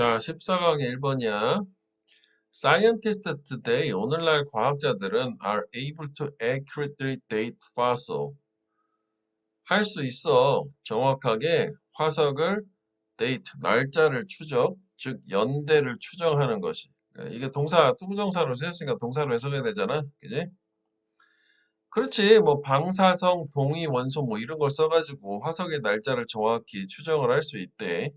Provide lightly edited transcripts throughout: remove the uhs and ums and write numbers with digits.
자, 14강의 1번이야. Scientists today, 오늘날 과학자들은 are able to accurately date fossil. 할 수 있어. 정확하게 화석을 date, 날짜를 추적, 즉 연대를 추정하는 것이. 이게 동사, 투부정사로 쓰였으니까 동사로 해석해야 되잖아. 그지? 그렇지. 뭐 방사성, 동위, 원소 뭐 이런 걸 써가지고 화석의 날짜를 정확히 추정을 할 수 있대.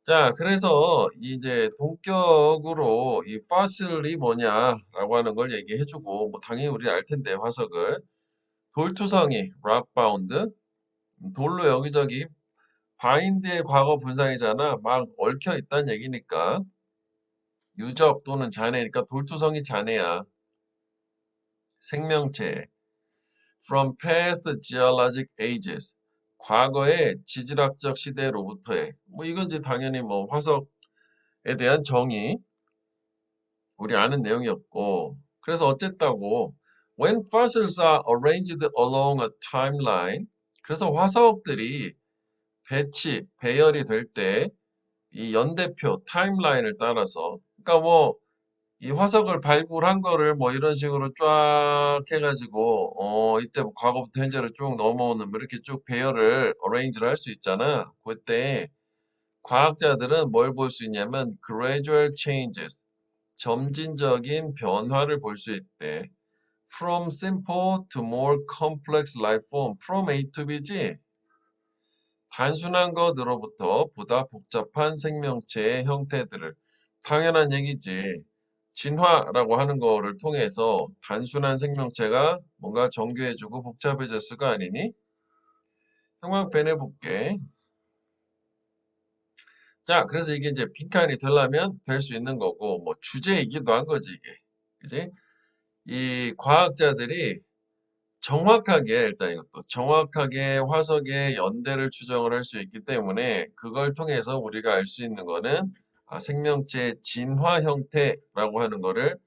자, 그래서 이제 본격으로 이 파슬이 뭐냐라고 하는 걸 얘기해주고, 뭐 당연히 우리 알 텐데 화석을 돌투성이 락 바운드 돌로 여기저기 바인드의 과거 분사이잖아. 막 얽혀 있다는 얘기니까 유적 또는 잔해니까 돌투성이 잔해야 생명체 from past geologic ages 과거의 지질학적 시대로부터의 뭐 이건 이제 당연히 뭐 화석에 대한 정의 우리 아는 내용이었고 그래서 어쨌다고 when fossils are arranged along a timeline 그래서 화석들이 배열이 될 때 이 연대표 타임라인을 따라서 그러니까 뭐 이 화석을 발굴한 거를 뭐 이런 식으로 쫙 해가지고 이때 뭐 과거부터 현재로 쭉 넘어오는 뭐 이렇게 쭉 배열을 arrange를 할 수 있잖아. 그때 과학자들은 뭘 볼 수 있냐면 gradual changes 점진적인 변화를 볼 수 있대. From simple to more complex life form. From A to B지. 단순한 것으로부터 보다 복잡한 생명체의 형태들을. 당연한 얘기지. 진화라고 하는 거를 통해서 단순한 생명체가 뭔가 정교해지고 복잡해졌을 거 아니니? 형광펜 해볼게. 자, 그래서 이게 이제 빈칸이 되려면 될 수 있는 거고, 뭐 주제이기도 한 거지, 이게. 그지? 이 과학자들이 정확하게 일단 이것도 정확하게 화석의 연대를 추정을 할 수 있기 때문에 그걸 통해서 우리가 알 수 있는 거는 생명체의 진화 형태라고 하는 거를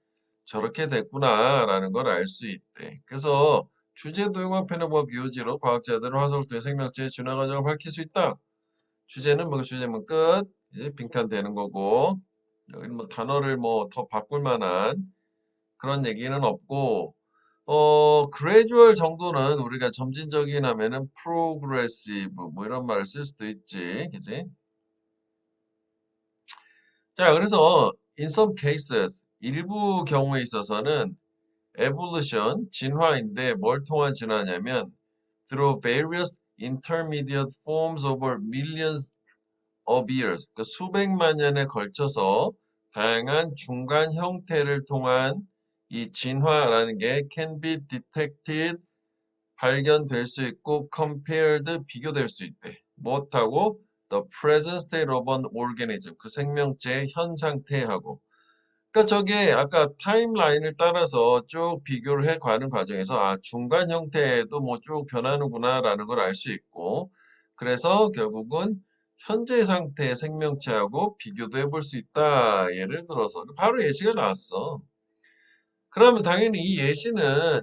저렇게 됐구나라는 걸 알 수 있대. 그래서 주제도 융합해내과 비유지로 과학자들은 화석을 통해 생명체의 진화 과정을 밝힐 수 있다. 주제는 뭐 주제면 끝. 이제 빈칸 되는 거고 여기 뭐 단어를 뭐 더 바꿀 만한 그런 얘기는 없고 gradual 정도는 우리가 점진적인 하면은 progressive 뭐 이런 말을 쓸 수도 있지. 그지? 자, 그래서 in some cases 일부 경우에 있어서는 evolution 진화인데 뭘 통한 진화냐면 through various intermediate forms over millions of years 그 수백만 년에 걸쳐서 다양한 중간 형태를 통한 이 진화라는 게 can be detected 발견될 수 있고 compared 비교될 수 있대. 무엇하고? The present state of an organism 그 생명체의 현 상태하고. 그러니까 저게 아까 타임라인을 따라서 쭉 비교를 해 가는 과정에서 중간 형태도 뭐 쭉 변하는구나라는 걸 알 수 있고 그래서 결국은 현재 상태의 생명체하고 비교도 해볼 수 있다. 예를 들어서 바로 예시가 나왔어. 그러면 당연히 이 예시는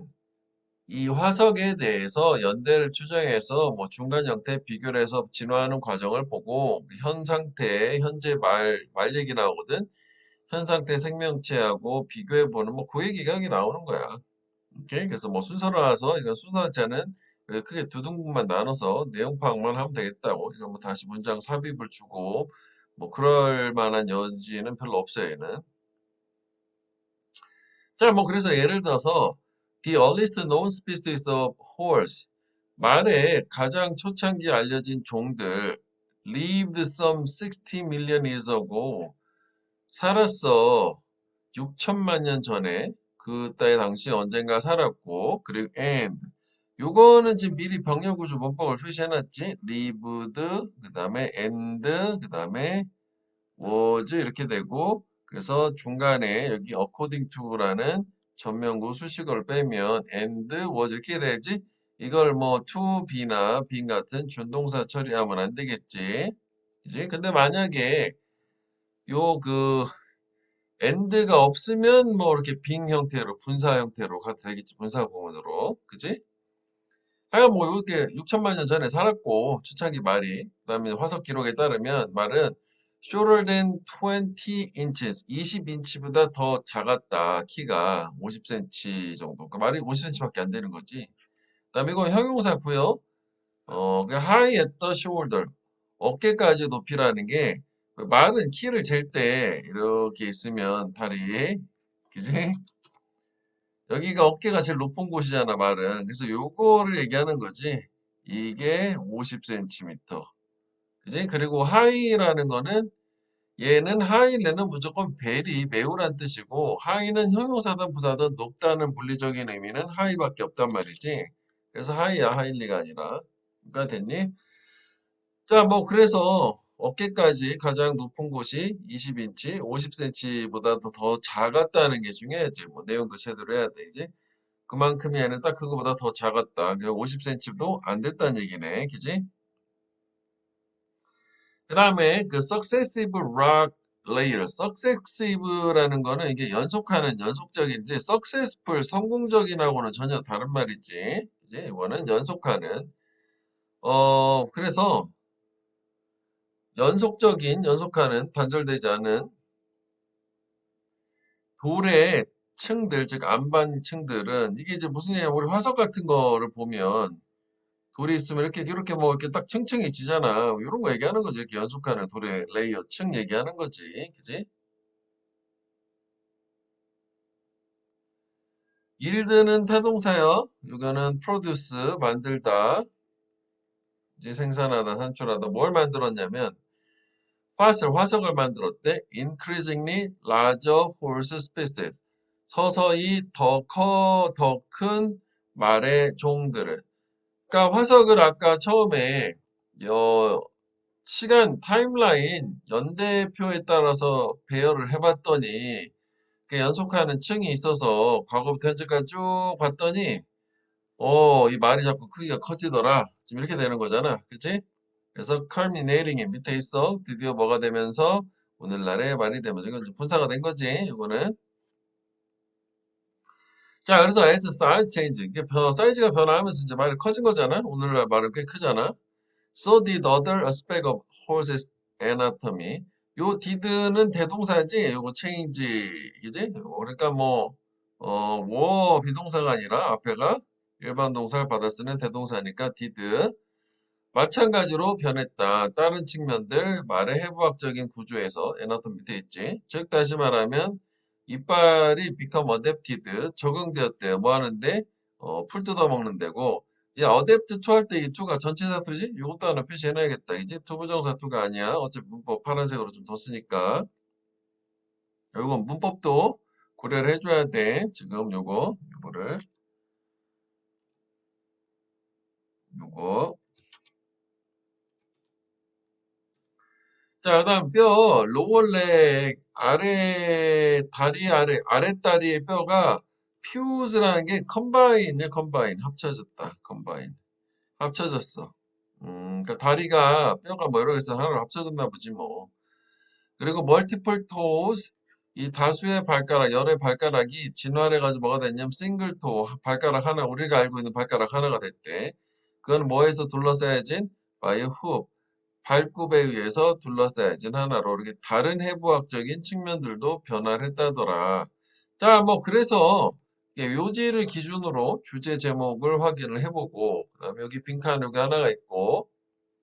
이 화석에 대해서 연대를 추정해서 뭐 중간 형태 비교를 해서 진화하는 과정을 보고 현 상태, 현재 말 얘기 나오거든. 현 상태 생명체하고 비교해 보는 뭐 그 얘기가 여기 나오는 거야. 오케이? 그래서 뭐 순서라서 이건 순서자는 크게 두 등분만 나눠서 내용 파악만 하면 되겠다고. 이건 뭐 다시 문장 삽입을 주고 뭐 그럴 만한 여지는 별로 없어요, 얘는. 자, 뭐 그래서 예를 들어서 The earliest known species of horse 말의 가장 초창기 알려진 종들 lived some 60 million years ago 살았어 6천만 년 전에 그때 당시 언젠가 살았고 그리고 and 요거는 지금 미리 병렬구조 문법을 표시해놨지 lived 그 다음에 and 그 다음에 was 이렇게 되고 그래서 중간에 여기 according to라는 전면구 수식어를 빼면 and was 이렇게 되지 이걸 뭐 to be나 being 같은 준동사 처리하면 안 되겠지 그지? 근데 만약에 요 and가 없으면 뭐 이렇게 being 형태로 분사 형태로 가도 되겠지 분사 구문으로 그지? 하여간 뭐 이렇게 6천만 년 전에 살았고 초창기 말이 그다음에 화석 기록에 따르면 말은 shorter than 20 inches. 20인치보다 더 작았다. 키가 50cm 정도. 그러니까 말이 50cm밖에 안 되는 거지. 그다음에 이거 형용사고요. 그 high at the shoulder. 어깨까지 높이라는 게 말은 키를 잴 때 이렇게 있으면 다리, 그지? 여기가 어깨가 제일 높은 곳이잖아, 말은. 그래서 요거를 얘기하는 거지. 이게 50cm. 그지? 그리고 high라는 거는 얘는 high는 무조건 very, 매우란 뜻이고 high는 형용사든 부사든 높다는 물리적인 의미는 high밖에 없단 말이지. 그래서 high야, highly가 아니라. 그러니까 됐니? 자, 뭐 그래서 어깨까지 가장 높은 곳이 20인치, 50cm보다도 더 작았다는 게 중요하지. 뭐 내용도 제대로 해야 되지. 그만큼이 아니라 딱 그거보다 더 작았다. 50cm도 안 됐다는 얘기네. 그지? 그 다음에 그 successive rock layer. successive라는 거는 이게 연속하는, 연속적인지 successful, 성공적인하고는 전혀 다른 말이지. 그지? 이거는 연속하는. 그래서 연속적인, 연속하는, 단절되지 않은 돌의 층들, 즉 안반층들은 이게 이제 무슨 얘기냐? 우리 화석 같은 거를 보면 돌이 있으면 이렇게 뭐 이렇게 딱 층층이 지잖아. 이런 거 얘기하는 거지. 이렇게 연속하는 돌의 레이어 층 얘기하는 거지. 그지? yield는 타동사요. 이거는 produce, 만들다, 이제 생산하다, 산출하다. 뭘 만들었냐면 화석을 만들었대. increasingly larger horse species. 서서히 더 큰 말의 종들을. 그러니까 화석을 아까 처음에 여, 시간 타임라인 연대표에 따라서 배열을 해봤더니 그 연속하는 층이 있어서 과거부터 현재까지 쭉 봤더니 이 말이 자꾸 크기가 커지더라. 지금 이렇게 되는 거잖아. 그치? 그래서 culminating이 밑에 있어. 드디어 뭐가 되면서 오늘날의 말이 되면서 이건 이제 분사가 된 거지. 이거는. 자, 그래서 as size change. 이게 사이즈가 변화하면서 이제 말이 커진 거잖아. 오늘날 말은 꽤 크잖아. So did other aspect of horse's anatomy. 요 did는 대동사지. 요거 change, 그지? 그러니까 뭐, were 비동사가 아니라 앞에가 일반 동사를 받아 쓰는 대동사니까 did. 마찬가지로 변했다. 다른 측면들 말의 해부학적인 구조에서 애나토미 밑에 있지. 즉 다시 말하면 이빨이 become adapted 적응되었대요. 뭐 하는데? 풀 뜯어 먹는 데고. 이 adapt to 할 때 이 to가 전치사 to지? 이것도 하나 표시해놔야겠다. 이제 투부정사 to가 아니야. 어차피 문법 파란색으로 좀 뒀으니까. 이건 문법도 고려를 해줘야 돼. 지금 요거. 자, 그다음 뼈, 로월렉 아랫다리의 뼈가 퓨즈라는 게 컴바인이야, 컴바인. 합쳐졌다, 컴바인. 합쳐졌어. 그러니까 다리가, 뼈가 뭐 여러 개서 하나로 합쳐졌나 보지, 뭐. 그리고 멀티플 토스, 이 다수의 발가락, 여러 발가락이 진화해가지고 뭐가 됐냐면 싱글 토, 발가락 하나, 우리가 알고 있는 발가락 하나가 됐대. 그건 뭐에서 둘러싸여진? 바이 훅. 발굽에 의해서 둘러싸여진 하나로 이렇게 다른 해부학적인 측면들도 변화를 했다더라. 자, 뭐 그래서 묘지를 기준으로 주제 제목을 확인을 해보고 그다음에 여기 빈칸 여기 하나가 있고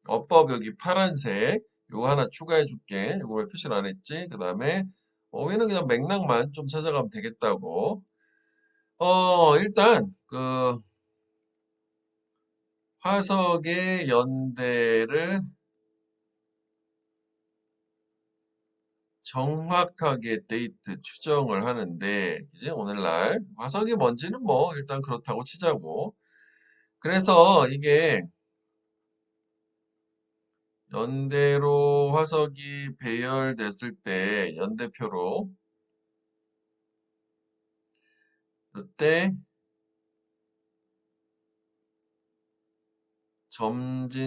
어법 여기 파란색 요거 하나 추가해 줄게. 요거 왜 표시를 안 했지? 그다음에 얘는 그냥 맥락만 좀 찾아가면 되겠다고. 일단 그 화석의 연대를 정확하게 데이트 추정을 하는데 이제 오늘날 화석이 뭔지는 뭐 일단 그렇다고 치자고. 그래서 이게 연대로 화석이 배열됐을 때 연대표로 그때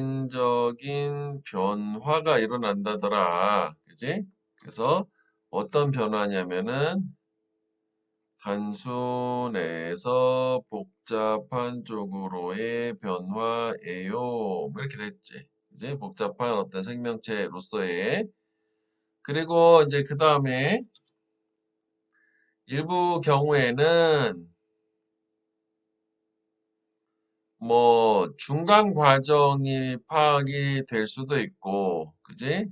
점진적인 변화가 일어난다더라. 그지? 그래서 어떤 변화냐면은 단순에서 복잡한 쪽으로의 변화예요. 뭐 이렇게 됐지. 이제 복잡한 어떤 생명체로서의 그리고 이제 그 다음에 일부 경우에는 뭐 중간 과정이 파악이 될 수도 있고, 그지?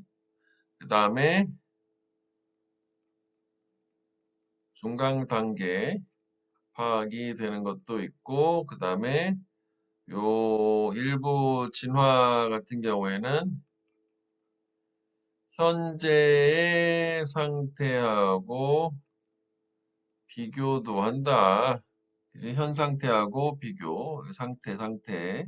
그 다음에 중간 단계 파악이 되는 것도 있고, 그 다음에 요 일부 진화 같은 경우에는 현재의 상태하고 비교도 한다. 그지? 현 상태하고 비교, 상태.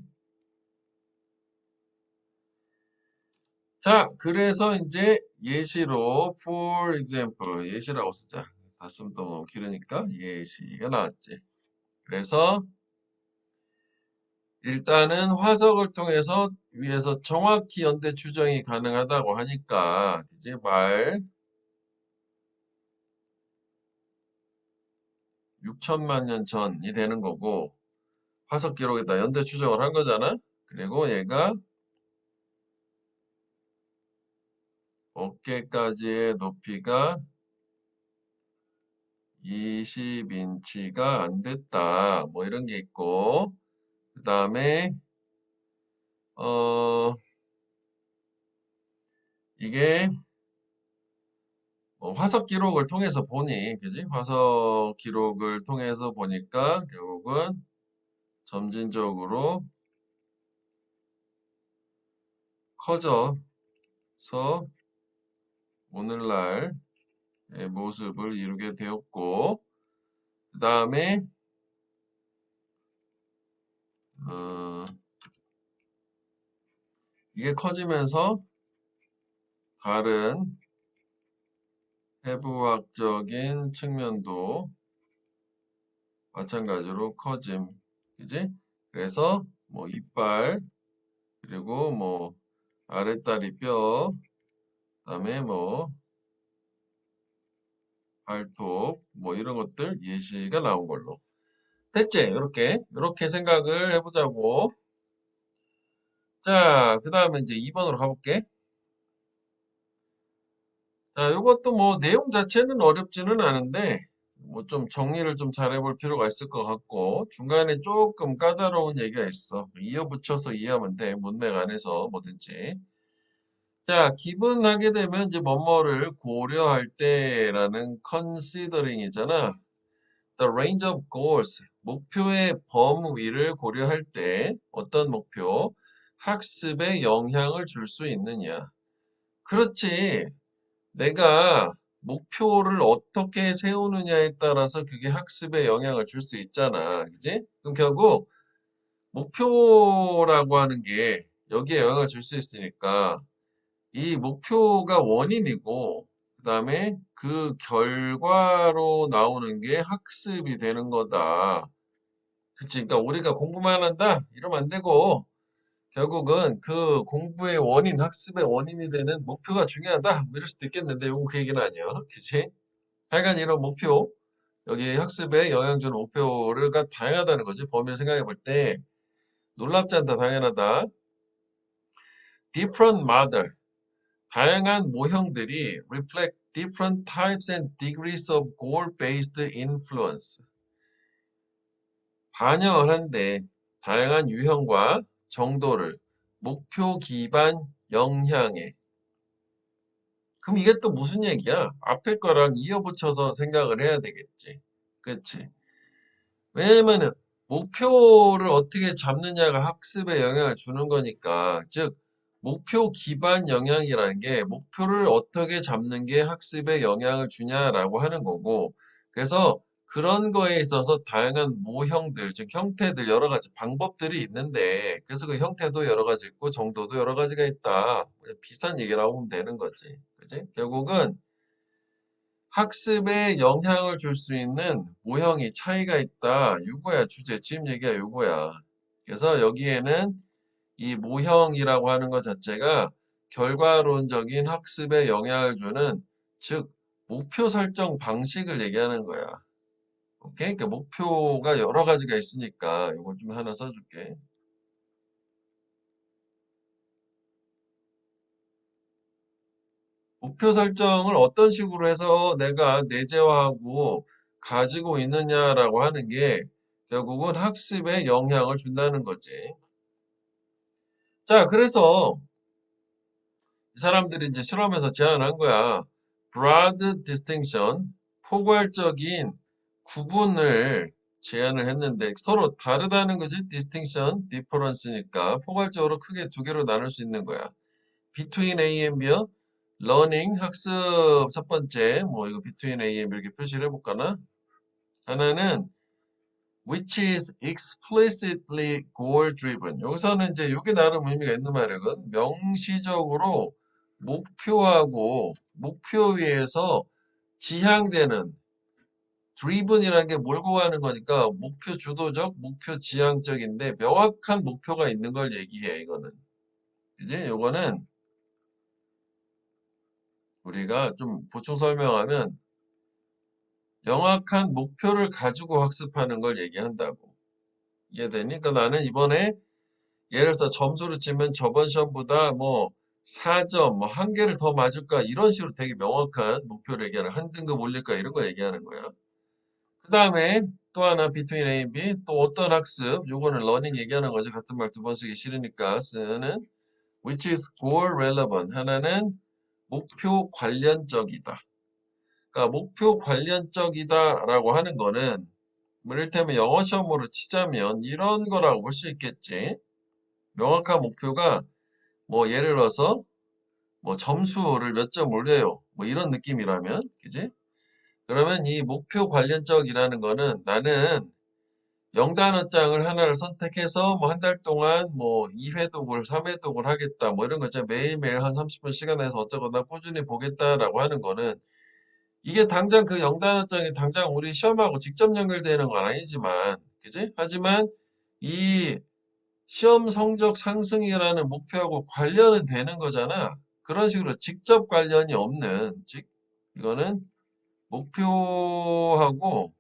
자, 그래서 이제 예시로, for example, 예시라고 쓰자. 다 쓰면 또 너무 길으니까 예시가 나왔지. 그래서 일단은 화석을 통해서 위에서 정확히 연대 추정이 가능하다고 하니까, 그지? 말 6천만 년 전이 되는 거고, 화석 기록에다 연대 추정을 한 거잖아? 그리고 얘가 어깨까지의 높이가 20인치가 안 됐다. 뭐 이런 게 있고, 그 다음에, 이게 화석 기록을 통해서 보니, 그지? 화석 기록을 통해서 보니까 결국은 점진적으로 커져서 오늘날의 모습을 이루게 되었고, 그 다음에, 어, 이게 커지면서 다른 해부학적인 측면도 마찬가지로 커짐. 그지? 그래서 뭐 이빨, 그리고 뭐 아랫다리 뼈, 그다음에 뭐 발톱, 뭐 이런 것들 예시가 나온 걸로. 됐지? 이렇게 생각을 해보자고. 자, 그 다음에 이제 2번으로 가볼게. 자, 이것도 뭐 내용 자체는 어렵지는 않은데 뭐 좀 정리를 좀 잘해볼 필요가 있을 것 같고 중간에 조금 까다로운 얘기가 있어. 이어붙여서 이해하면 돼. 문맥 안에서 뭐든지. 자, 기분하게 되면 이제 뭐뭐를 고려할 때라는 considering이잖아. The range of goals, 목표의 범위를 고려할 때 어떤 목표, 학습에 영향을 줄 수 있느냐. 그렇지. 내가 목표를 어떻게 세우느냐에 따라서 그게 학습에 영향을 줄 수 있잖아. 그지? 그럼 결국 목표라고 하는 게 여기에 영향을 줄 수 있으니까 이 목표가 원인이고 그다음에 그 결과로 나오는 게 학습이 되는 거다. 그치? 그러니까 우리가 공부만 한다? 이러면 안 되고 결국은 그 공부의 원인, 학습의 원인이 되는 목표가 중요하다. 뭐 이럴 수도 있겠는데 이건 그 얘기는 아니야. 그치? 하여간 이런 목표, 여기 학습에 영향 주는 목표가 다양하다는 거지. 범위를 생각해 볼 때 놀랍지 않다, 당연하다. Different model, 다양한 모형들이 reflect different types and degrees of goal-based influence. 반영을 한데 다양한 유형과 정도를 목표 기반 영향에. 그럼 이게 또 무슨 얘기야? 앞에 거랑 이어붙여서 생각을 해야 되겠지. 그치? 왜냐면은 목표를 어떻게 잡느냐가 학습에 영향을 주는 거니까. 즉, 목표 기반 영향이라는 게 목표를 어떻게 잡는 게 학습에 영향을 주냐라고 하는 거고. 그래서 그런 거에 있어서 다양한 모형들, 즉 형태들 여러 가지 방법들이 있는데 그래서 그 형태도 여러 가지 있고 정도도 여러 가지가 있다. 비슷한 얘기라고 보면 되는 거지. 그지? 결국은 학습에 영향을 줄 수 있는 모형이 차이가 있다. 요거야 주제. 지금 얘기야 요거야. 그래서 여기에는 이 모형이라고 하는 것 자체가 결과론적인 학습에 영향을 주는 즉 목표 설정 방식을 얘기하는 거야. 오케이? 그러니까 목표가 여러 가지가 있으니까 요거 좀 하나 써줄게. 목표 설정을 어떤 식으로 해서 내가 내재화하고 가지고 있느냐라고 하는 게 결국은 학습에 영향을 준다는 거지. 자, 그래서 이 사람들이 이제 실험에서 제안한 거야. broad distinction, 포괄적인 구분을 제안을 했는데 서로 다르다는 거지. distinction, difference니까 포괄적으로 크게 두 개로 나눌 수 있는 거야. between A and B요. learning, 학습 첫 번째, 뭐 이거 between A and B 이렇게 표시를 해볼까나? 하나는 which is explicitly goal driven. 여기서는 이제 이게 나름 의미가 있는 말이거든. 명시적으로 목표하고 목표에 의해서 지향되는 driven이라는 게 몰고 가는 거니까 목표 주도적, 목표 지향적인데 명확한 목표가 있는 걸 얘기해 이거는. 이제 요거는 우리가 좀 보충 설명하면 명확한 목표를 가지고 학습하는 걸 얘기한다고. 이해되니? 그러니까 나는 이번에 예를 들어서 점수를 치면 저번 시험보다 뭐 4점, 뭐 1개를 더 맞을까 이런 식으로 되게 명확한 목표를 얘기하는 한 등급 올릴까 이런 거 얘기하는 거야. 그 다음에 또 하나 between A and B 또 어떤 학습 요거는 learning 얘기하는 거죠. 같은 말 두 번 쓰기 싫으니까 쓰는 which is goal relevant 하나는 목표 관련적이다. 그러니까 목표 관련적이다라고 하는 거는 뭐 이를테면 영어 시험으로 치자면 이런 거라고 볼 수 있겠지. 명확한 목표가 뭐 예를 들어서 뭐 점수를 몇 점 올려요. 뭐 이런 느낌이라면, 그지? 그러면 이 목표 관련적이라는 거는 나는 영단어장을 하나를 선택해서 뭐 한 달 동안 뭐 2회독을, 3회독을 하겠다. 뭐 이런 거 있잖아. 매일매일 한 30분 시간 내서 어쩌거나 꾸준히 보겠다라고 하는 거는 이게 당장 그 영단어장이 당장 우리 시험하고 직접 연결되는 건 아니지만, 그지? 하지만 이 시험 성적 상승이라는 목표하고 관련은 되는 거잖아. 그런 식으로 직접 관련이 없는, 즉, 이거는 목표하고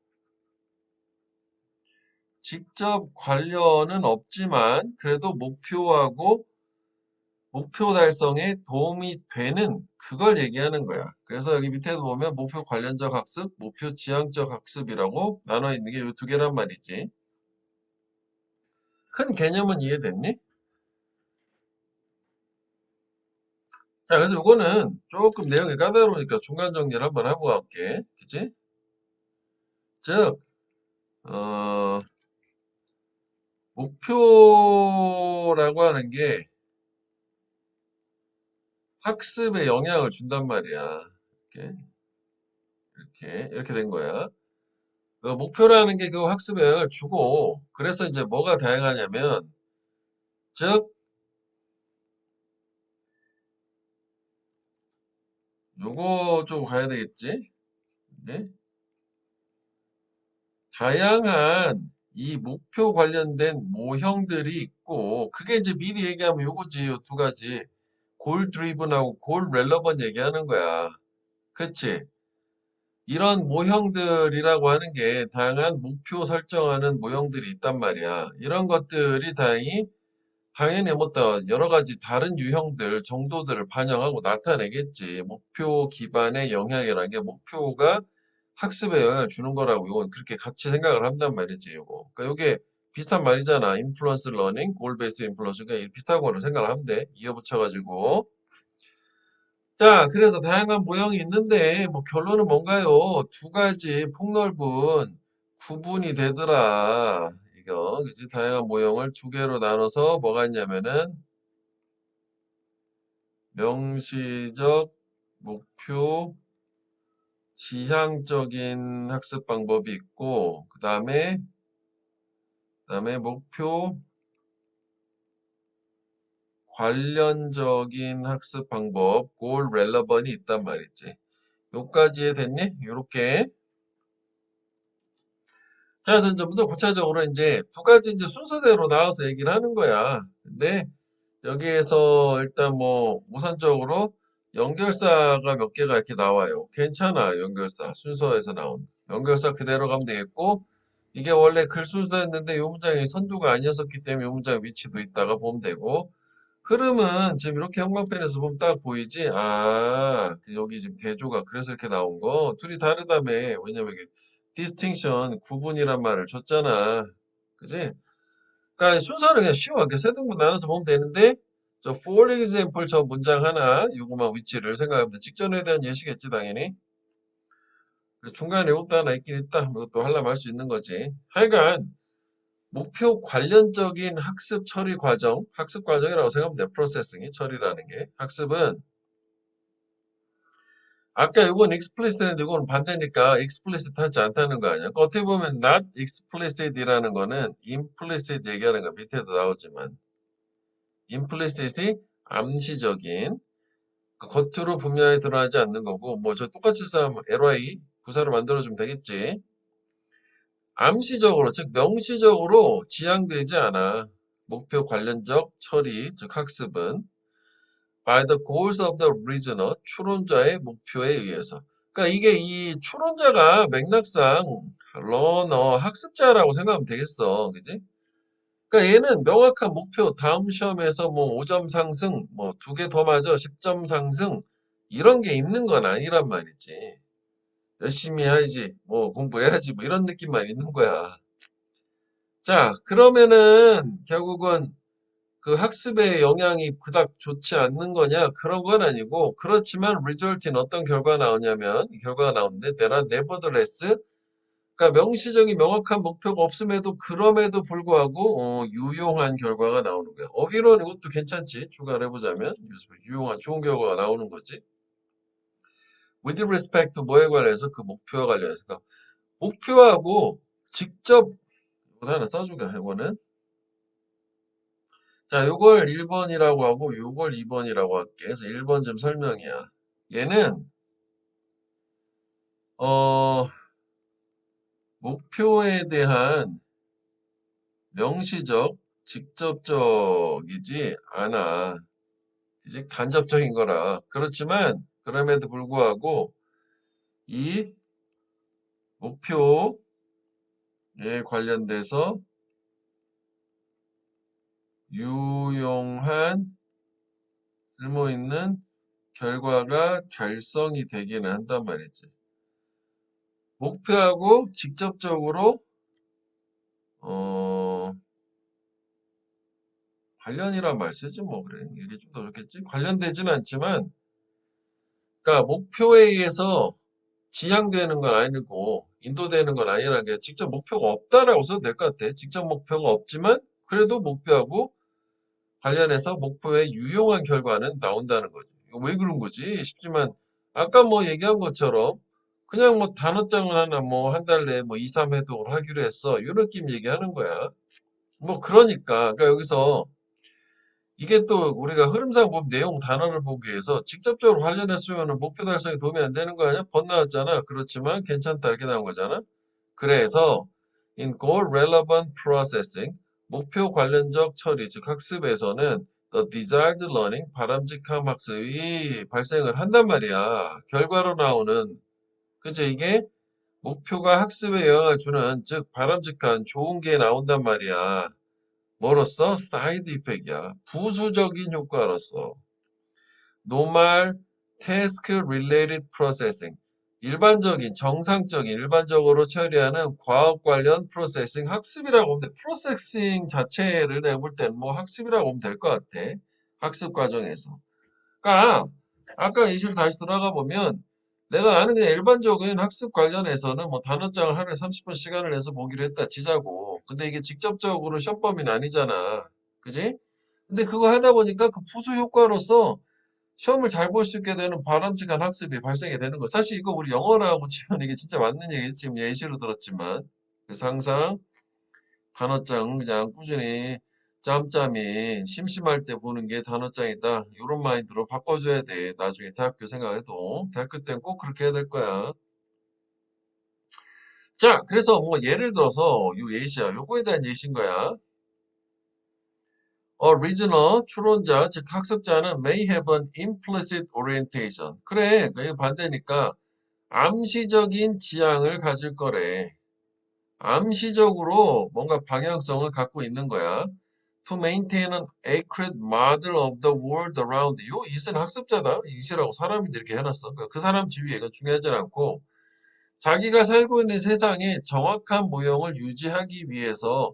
직접 관련은 없지만, 그래도 목표하고 목표 달성에 도움이 되는 그걸 얘기하는 거야. 그래서 여기 밑에도 보면 목표 관련적 학습, 목표 지향적 학습이라고 나눠 있는 게 이 두 개란 말이지. 큰 개념은 이해됐니? 자, 그래서 이거는 조금 내용이 까다로우니까 중간 정리를 한번 하고 갈게. 그치? 즉, 어, 목표라고 하는 게 학습에 영향을 준단 말이야. 이렇게 된 거야. 그 목표라는 게 그 학습에 영향을 주고, 그래서 이제 뭐가 다양하냐면, 즉, 요거 좀 가야 되겠지? 네? 다양한 이 목표 관련된 모형들이 있고, 그게 이제 미리 얘기하면 요거지, 요 두 가지. 골 드리븐하고 골 relevant 얘기하는 거야. 그치? 이런 모형들이라고 하는 게 다양한 목표 설정하는 모형들이 있단 말이야. 이런 것들이 당연히 뭐 또 여러 가지 다른 유형들, 정도들을 반영하고 나타내겠지. 목표 기반의 영향이라는 게 목표가 학습에 영향을 주는 거라고 이건 그렇게 같이 생각을 한단 말이지, 이거. 그러니까 이게 비슷한 말이잖아. 인플루언스 러닝, 골 베이스 인플루언스. 그러니까 비슷한 거로 생각을 하면 돼. 이어붙여가지고. 자, 그래서 다양한 모형이 있는데, 뭐 결론은 뭔가요? 두 가지 폭넓은 구분이 되더라. 이거, 그치? 다양한 모형을 두 개로 나눠서 뭐가 있냐면은, 명시적, 목표, 지향적인 학습 방법이 있고, 그 다음에 목표, 관련적인 학습 방법, goal relevant이 있단 말이지. 요까지 됐니? 요렇게. 자, 그래서 이제 먼저 구체적으로 이제 두 가지 이제 순서대로 나와서 얘기를 하는 거야. 근데 여기에서 일단 뭐 우선적으로 연결사가 몇 개가 이렇게 나와요. 괜찮아, 연결사. 순서에서 나온. 연결사 그대로 가면 되겠고, 이게 원래 글 순서였는데 이 문장이 선두가 아니었었기 때문에 이 문장 위치도 있다가 보면 되고, 흐름은 지금 이렇게 형광펜에서 보면 딱 보이지? 아, 여기 지금 대조가 그래서 이렇게 나온 거. 둘이 다르다며. 왜냐면 이게 distinction, 구분이란 말을 줬잖아. 그지? 그러니까 순서는 그냥 쉬워. 이렇게 세 등분 나눠서 보면 되는데, 저 for example 저 문장 하나, 요거만 위치를 생각하면 돼. 직전에 대한 예시겠지, 당연히. 중간에 이것도 하나 있긴 있다. 이것도 하려면 할 수 있는 거지. 하여간, 목표 관련적인 학습 처리 과정, 학습 과정이라고 생각하면 돼. 프로세싱이 처리라는 게. 학습은 아까 이건 explicit인데 이건 반대니까 explicit 하지 않다는 거 아니야. 그러니까 어떻게 보면 not explicit이라는 거는 implicit 얘기하는 거 밑에도 나오지만 implicit이 암시적인 겉으로 분명히 드러나지 않는 거고 뭐 저 똑같이 쓰면 ly 부사를 만들어주면 되겠지. 암시적으로 즉 명시적으로 지향되지 않아. 목표 관련적 처리 즉 학습은 by the goals of the reasoner 추론자의 목표에 의해서. 그러니까 이게 이 추론자가 맥락상 러너 학습자라고 생각하면 되겠어. 그지? 그러니까 얘는 명확한 목표 다음 시험에서 뭐 5점 상승 뭐 2개 더 맞아 10점 상승 이런 게 있는 건 아니란 말이지. 열심히 해야지 뭐 공부해야지 뭐 이런 느낌만 있는 거야. 자 그러면은 결국은 그 학습에 영향이 그닥 좋지 않는 거냐? 그런 건 아니고, 그렇지만 result인 어떤 결과가 나오냐면, 이 결과가 나오는데, there are nevertheless, 그러니까 명시적인 명확한 목표가 없음에도, 그럼에도 불구하고, 유용한 결과가 나오는 거야. 어휘로는 이것도 괜찮지. 추가해보자면, 유용한, 좋은 결과가 나오는 거지. with respect to 뭐에 관련해서? 그 목표와 관련해서. 그러니까 목표하고 직접, 이거 하나 써주게, 이거는. 자, 요걸 1번이라고 하고 요걸 2번이라고 할게. 그래서 1번 좀 설명이야. 얘는 어, 목표에 대한 명시적, 직접적이지 않아. 이제 간접적인 거라. 그렇지만 그럼에도 불구하고 이 목표에 관련돼서 유용한 쓸모 있는 결과가 달성이 되기는 한단 말이지. 목표하고 직접적으로 관련이란 말 쓰지 뭐 그래. 이게 좀 더 좋겠지. 관련되지는 않지만 그러니까 목표에 의해서 지향되는 건 아니고 인도되는 건 아니라는 게 직접 목표가 없다라고 써도 될 것 같아. 직접 목표가 없지만 그래도 목표하고 관련해서 목표에 유용한 결과는 나온다는 거지. 이거 왜 그런 거지? 싶지만 아까 뭐 얘기한 것처럼 그냥 뭐 단어장을 하나 뭐 한 달 내에 뭐 2, 3회독을 하기로 했어. 이런 느낌 얘기하는 거야. 뭐 그러니까 여기서 이게 또 우리가 흐름상 보면 내용 단어를 보기 위해서 직접적으로 관련했으면 목표 달성에 도움이 안 되는 거 아니야? 번 나왔잖아. 그렇지만 괜찮다 이렇게 나온 거잖아. 그래서 in goal relevant processing 목표 관련적 처리 즉 학습에서는 the desired learning 바람직한 학습이 발생을 한단 말이야. 결과로 나오는 그죠? 이게 목표가 학습에 영향을 주는 즉 바람직한 좋은 게 나온단 말이야. 뭐로써? 사이드 이펙이야. 부수적인 효과로서. 노말 태스크 릴레이티드 프로세싱. 일반적인, 정상적인, 일반적으로 처리하는 과학 관련 프로세싱 학습이라고 하면 돼. 프로세싱 자체를 내가 볼 때는 뭐 학습이라고 하면 될 것 같아. 학습 과정에서. 그러니까 아까 예시를 다시 돌아가 보면 내가 아는 그냥 일반적인 학습 관련해서는 뭐 단어장을 하루에 30분 시간을 내서 보기로 했다 치자고. 근데 이게 직접적으로 시험 범위는 아니잖아. 그지? 근데 그거 하다 보니까 그 부수 효과로서 시험을 잘 볼 수 있게 되는 바람직한 학습이 발생이 되는 거. 사실 이거 우리 영어라고 치면 이게 진짜 맞는 얘기 지금 예시로 들었지만. 그래서 항상 단어장 그냥 꾸준히 짬짬이 심심할 때 보는 게 단어장이다. 이런 마인드로 바꿔줘야 돼. 나중에 대학교 생각해도. 대학교 때는 꼭 그렇게 해야 될 거야. 자, 그래서 뭐 예를 들어서 요 예시야. 요거에 대한 예시인 거야. reasoner, 추론자, 즉 학습자는 may have an implicit orientation. 그래, 그게 반대니까 암시적인 지향을 가질 거래. 암시적으로 뭔가 방향성을 갖고 있는 거야. to maintain an accurate model of the world around. 요 it은 학습자다. it이라고 사람인데 이렇게 해놨어. 그 사람 지위에 이건 중요하진 않고 자기가 살고 있는 세상의 정확한 모형을 유지하기 위해서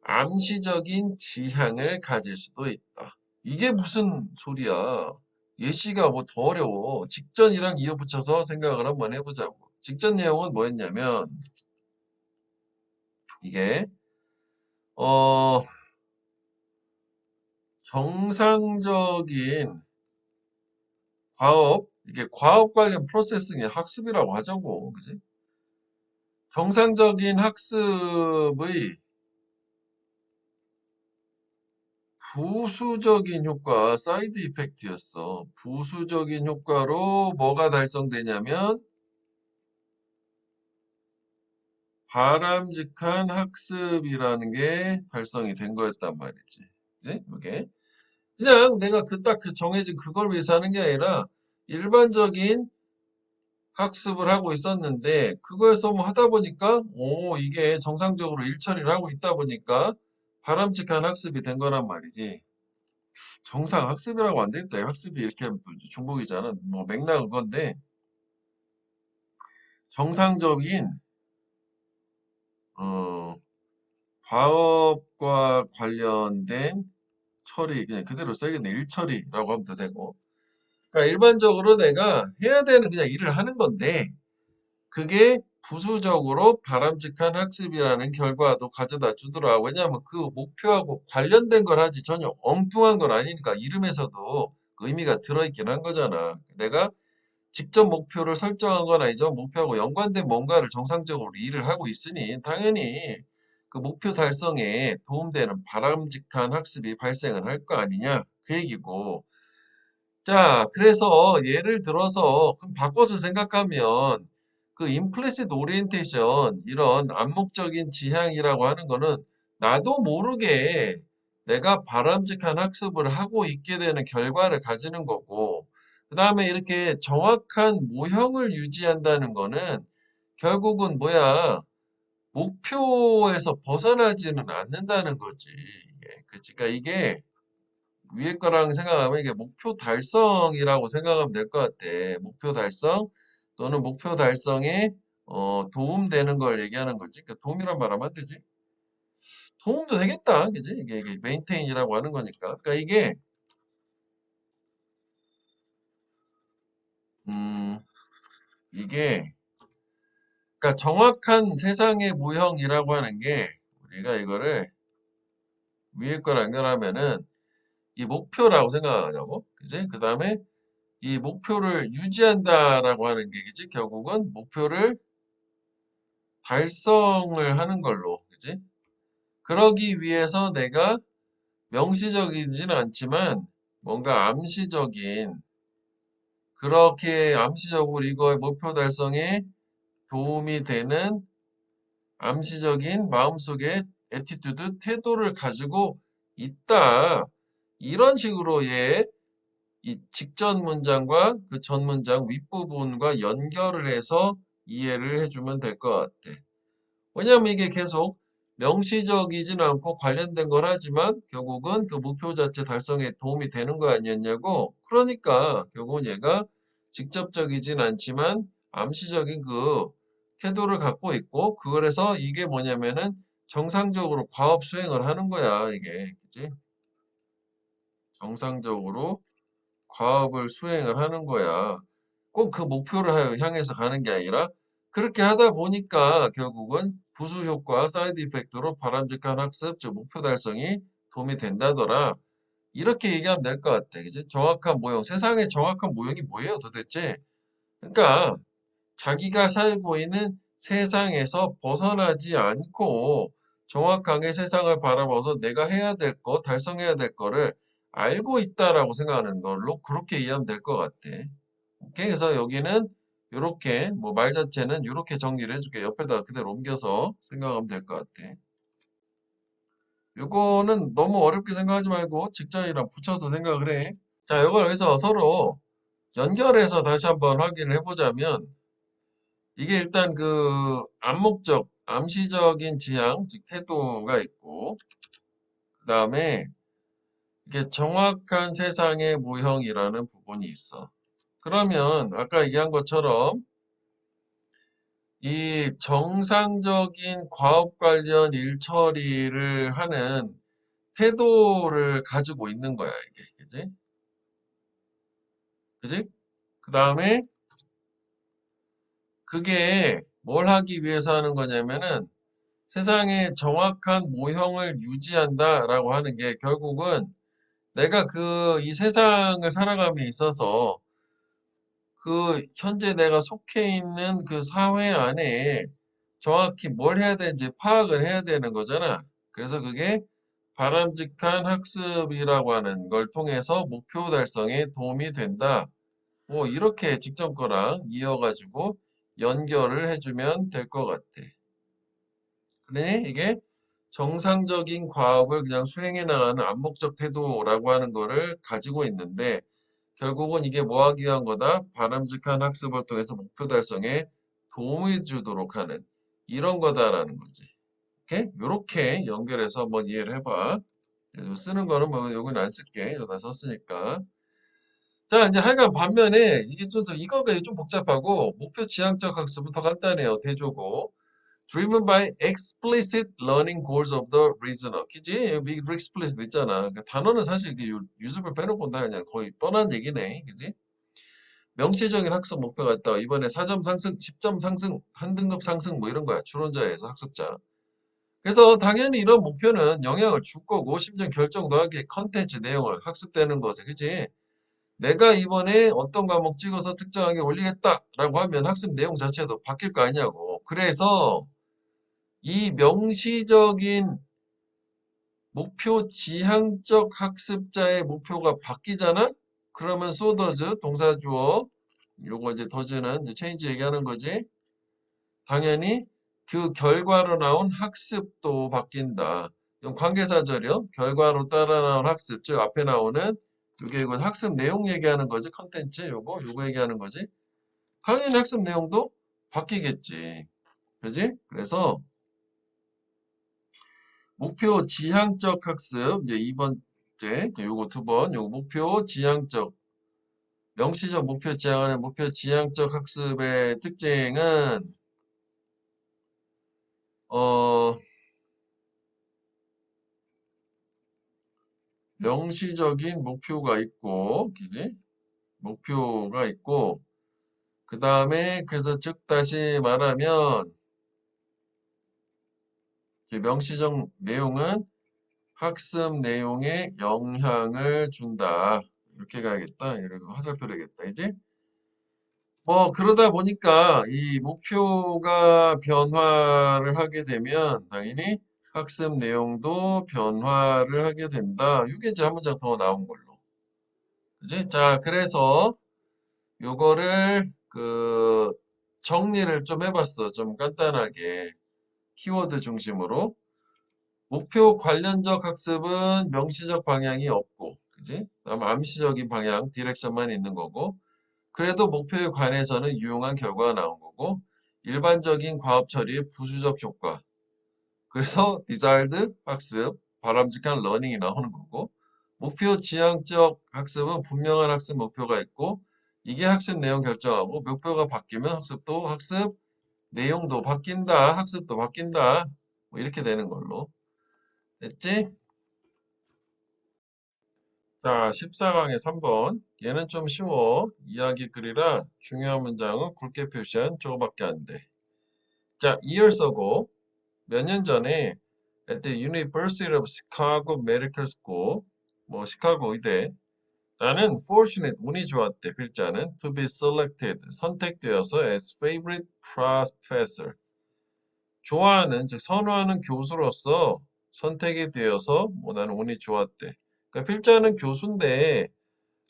암시적인 지향을 가질 수도 있다. 이게 무슨 소리야? 예시가 뭐 더 어려워. 직전이랑 이어 붙여서 생각을 한번 해보자고. 직전 내용은 뭐였냐면 이게 정상적인 이게 과업 관련 프로세싱의 학습이라고 하자고, 그지? 정상적인 학습의 부수적인 효과, 사이드 이펙트였어. 부수적인 효과로 뭐가 달성되냐면 바람직한 학습이라는 게 달성이 된 거였단 말이지. 네? 이게 그냥 내가 딱 그 정해진 그걸 위해서 하는 게 아니라 일반적인 학습을 하고 있었는데 그거에서 뭐 하다 보니까 이게 정상적으로 일 처리를 하고 있다 보니까 바람직한 학습이 된 거란 말이지. 정상 학습이라고 안 되겠다. 학습이 이렇게 하면 또 중복이잖아. 뭐 맥락은 건데 정상적인 어, 과업과 관련된 처리 그냥 그대로 써야겠네. 일 처리라고 하면 더 되고. 그러니까 일반적으로 내가 해야 되는 그냥 일을 하는 건데 그게 부수적으로 바람직한 학습이라는 결과도 가져다 주더라. 왜냐하면 그 목표하고 관련된 걸 하지 전혀 엉뚱한 건 아니니까 이름에서도 그 의미가 들어있긴 한 거잖아. 내가 직접 목표를 설정한 건 아니죠. 목표하고 연관된 뭔가를 정상적으로 일을 하고 있으니 당연히 그 목표 달성에 도움되는 바람직한 학습이 발생을 할 거 아니냐 그 얘기고. 자, 그래서 예를 들어서 그럼 바꿔서 생각하면 그 implicit orientation 이런 암묵적인 지향이라고 하는 거는 나도 모르게 내가 바람직한 학습을 하고 있게 되는 결과를 가지는 거고 그 다음에 이렇게 정확한 모형을 유지한다는 거는 결국은 뭐야 목표에서 벗어나지는 않는다는 거지. 그러니까 이게 위에 거랑 생각하면 이게 목표 달성이라고 생각하면 될 것 같아. 목표 달성 또는 목표 달성에 도움되는 걸 얘기하는 거지. 그러니까 도움이란 말 하면 안 되지. 도움도 되겠다. 그지? 이게 메인테인이라고 하는 거니까. 그러니까 음, 이게, 그러니까 정확한 세상의 모형이라고 하는 게 우리가 이거를 위에 거랑 연결하면은 이 목표라고 생각하자고. 그지? 그 다음에 이 목표를 유지한다라고 하는 게, 그지? 결국은 목표를 달성을 하는 걸로, 그지? 그러기 위해서 내가 명시적이지는 않지만 뭔가 암시적인, 그렇게 암시적으로 이거의 목표 달성에 도움이 되는 암시적인 마음속의 애티튜드, 태도를 가지고 있다. 이런 식으로 이 직전 문장과 그 전 문장 윗부분과 연결을 해서 이해를 해주면 될 것 같아. 왜냐하면 이게 계속 명시적이진 않고 관련된 걸 하지만 결국은 그 목표 자체 달성에 도움이 되는 거 아니었냐고. 그러니까 결국은 얘가 직접적이진 않지만 암시적인 그 태도를 갖고 있고 그래서 이게 뭐냐면은 정상적으로 과업 수행을 하는 거야, 이게. 그치? 정상적으로 과업을 수행을 하는 거야. 꼭 그 목표를 향해서 가는 게 아니라 그렇게 하다 보니까 결국은 부수 효과, 사이드 이펙트로 바람직한 학습, 즉 목표 달성이 도움이 된다더라. 이렇게 얘기하면 될 것 같아. 그지? 정확한 모형. 세상의 정확한 모형이 뭐예요, 도대체? 그러니까 자기가 살고 있는 세상에서 벗어나지 않고 정확하게 세상을 바라봐서 내가 해야 될 거, 달성해야 될 거를 알고 있다라고 생각하는 걸로 그렇게 이해하면 될 것 같아. 오케이? 그래서 여기는 이렇게 뭐 말 자체는 이렇게 정리를 해줄게. 옆에다가 그대로 옮겨서 생각하면 될 것 같아. 이거는 너무 어렵게 생각하지 말고 직전이랑 붙여서 생각을 해. 자, 이걸 여기서 서로 연결해서 다시 한번 확인을 해보자면 이게 일단 그 암묵적, 암시적인 지향, 즉 태도가 있고 그 다음에 이게 정확한 세상의 모형이라는 부분이 있어. 그러면 아까 얘기한 것처럼 이 정상적인 과업 관련 일 처리를 하는 태도를 가지고 있는 거야, 이게. 그지? 그지? 그 다음에 그게 뭘 하기 위해서 하는 거냐면은 세상의 정확한 모형을 유지한다라고 하는 게 결국은 내가 이 세상을 살아감에 있어서 현재 내가 속해 있는 그 사회 안에 정확히 뭘 해야 되는지 파악을 해야 되는 거잖아. 그래서 그게 바람직한 학습이라고 하는 걸 통해서 목표 달성에 도움이 된다. 뭐 이렇게 직접 거랑 이어가지고 연결을 해주면 될 것 같아. 그래, 이게 정상적인 과업을 그냥 수행해 나가는 암묵적 태도라고 하는 거를 가지고 있는데 결국은 이게 뭐 하기 위한 거다? 바람직한 학습을 통해서 목표 달성에 도움을 주도록 하는 이런 거다라는 거지. 오케이? 요렇게 연결해서 한번 이해를 해봐. 쓰는 거는 뭐 여기는 안 쓸게. 여기다 썼으니까. 자, 이제 하여간 반면에 이게 이거가 좀 복잡하고 목표 지향적 학습은 더 간단해요. 대조고. Driven by explicit learning goals of the reasoner. 그지? 여기 explicit 있잖아. 그러니까 단어는 사실 이게 유습을 빼놓고 다 그냥 거의 뻔한 얘기네. 그지? 명시적인 학습 목표가 있다. 이번에 4점 상승, 10점 상승, 한 등급 상승 뭐 이런 거야. 추론자에서 학습자. 그래서 당연히 이런 목표는 영향을 줄 거고 심지어 결정도 하게 컨텐츠 내용을 학습되는 것에 그지? 내가 이번에 어떤 과목 찍어서 특정하게 올리겠다라고 하면 학습 내용 자체도 바뀔 거 아니냐고. 그래서 이 명시적인 목표 지향적 학습자의 목표가 바뀌잖아? 그러면 so does 동사 주어 요거 이제 does는 이제 change 얘기하는 거지. 당연히 그 결과로 나온 학습도 바뀐다. 이건 관계사절이요. 결과로 따라 나온 학습, 즉 앞에 나오는 이게 이건 학습 내용 얘기하는 거지. 컨텐츠 요거 얘기하는 거지. 당연히 학습 내용도 바뀌겠지. 그지? 그래서 목표 지향적 학습, 이제 2번째, 요거 2번, 요거 목표 지향적, 명시적 목표 지향하는 목표 지향적 학습의 특징은, 어, 명시적인 목표가 있고, 그지? 목표가 있고, 그 다음에, 그래서 즉, 다시 말하면, 명시적 내용은 학습 내용에 영향을 준다. 이렇게 가야겠다. 이렇게 화살표를 해야겠다. 이제? 뭐 그러다 보니까 이 목표가 변화를 하게 되면 당연히 학습 내용도 변화를 하게 된다. 이게 이제 한 문장 더 나온 걸로. 그지? 자, 그래서 요거를 정리를 좀 해봤어. 좀 간단하게. 키워드 중심으로. 목표 관련적 학습은 명시적 방향이 없고, 그지? 다음 암시적인 방향, 디렉션만 있는 거고. 그래도 목표에 관해서는 유용한 결과가 나온 거고 일반적인 과업 처리의 부수적 효과 그래서 desired 학습, 바람직한 러닝이 나오는 거고 목표 지향적 학습은 분명한 학습 목표가 있고 이게 학습 내용 결정하고 목표가 바뀌면 학습 내용도 바뀐다, 학습도 바뀐다 뭐 이렇게 되는 걸로 됐지? 자, 14강의 3번 얘는 좀 쉬워 이야기 글이라 중요한 문장은 굵게 표시한 저거밖에 안 돼. 자, years ago, 몇 년 전에 at the University of Chicago Medical School, 뭐 시카고 의대, 나는 fortunate, 운이 좋았대, 필자는 to be selected, 선택되어서 as favorite professor, 좋아하는, 즉 선호하는 교수로서 선택이 되어서 뭐 나는 운이 좋았대. 그러니까 필자는 교수인데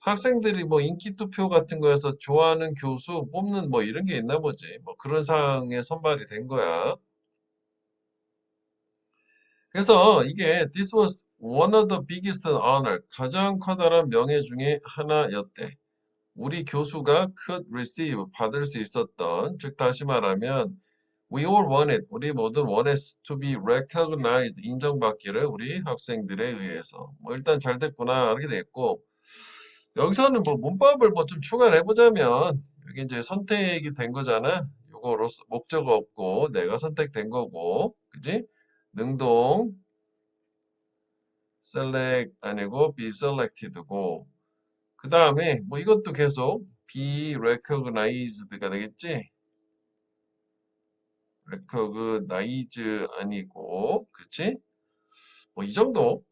학생들이 뭐 인기 투표 같은 거에서 좋아하는 교수 뽑는 뭐 이런 게 있나 보지. 뭐 그런 상황에 선발이 된 거야. 그래서 이게 this was one of the biggest honor, 가장 커다란 명예 중에 하나였대. 우리 교수가 could receive, 받을 수 있었던, 즉 다시 말하면 We all wanted. 우리 모두 wanted to be recognized. 인정받기를 우리 학생들에 의해서. 뭐 일단 잘 됐구나. 이렇게 됐고. 여기서는 뭐 문법을 뭐 좀 추가를 해보자면 여기 이제 선택이 된 거잖아. 요거로서 목적어 없고 내가 선택된 거고, 그지? 능동 select 아니고 be selected고, 그 다음에 뭐 이것도 계속 be recognized가 되겠지? recognize 아니고, 그치? 뭐 이 정도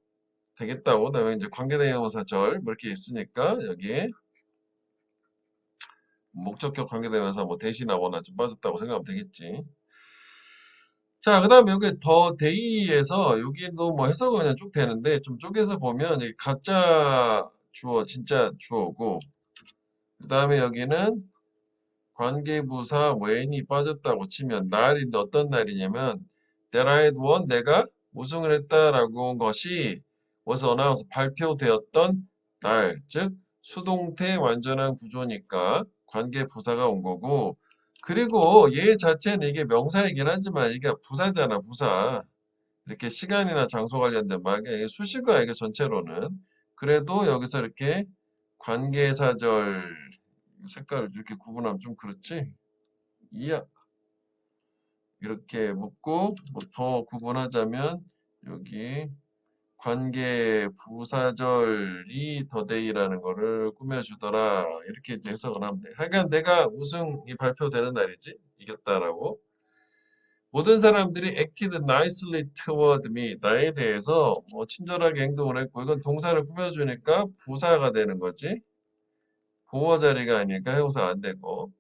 되겠다고. 그다음에 이제 관계대명사절 뭐 이렇게 있으니까 여기에 목적격 관계대명사 뭐 대신하거나 좀 빠졌다고 생각하면 되겠지. 자, 그 다음에 여기 더 데이에서 여기도 뭐 해석은 그냥 쭉 되는데 좀 쪼개서 보면 여기 가짜 주어, 진짜 주어고, 그 다음에 여기는 관계부사 when이 빠졌다고 치면 날인데 어떤 날이냐면 that I had won, 내가 우승을 했다라고 한 것이 was announced, 발표되었던 날, 즉 수동태 완전한 구조니까 관계부사가 온 거고, 그리고 얘 자체는 이게 명사이긴 하지만 이게 부사잖아, 부사. 이렇게 시간이나 장소 관련된 말, 이게 수식어야, 이게 전체로는. 그래도 여기서 이렇게 관계사절 색깔을 이렇게 구분하면 좀 그렇지? 이야. 이렇게 묻고, 뭐 더 구분하자면, 여기 관계 부사절이 더데이라는 거를 꾸며주더라. 이렇게 이제 해석을 하면 돼. 하여간 내가 우승이 발표되는 날이지. 이겼다라고. 모든 사람들이 acted nicely toward me. 나에 대해서 뭐 친절하게 행동을 했고, 이건 동사를 꾸며주니까 부사가 되는 거지. 보어 자리가 아니니까 형용사 안 되고.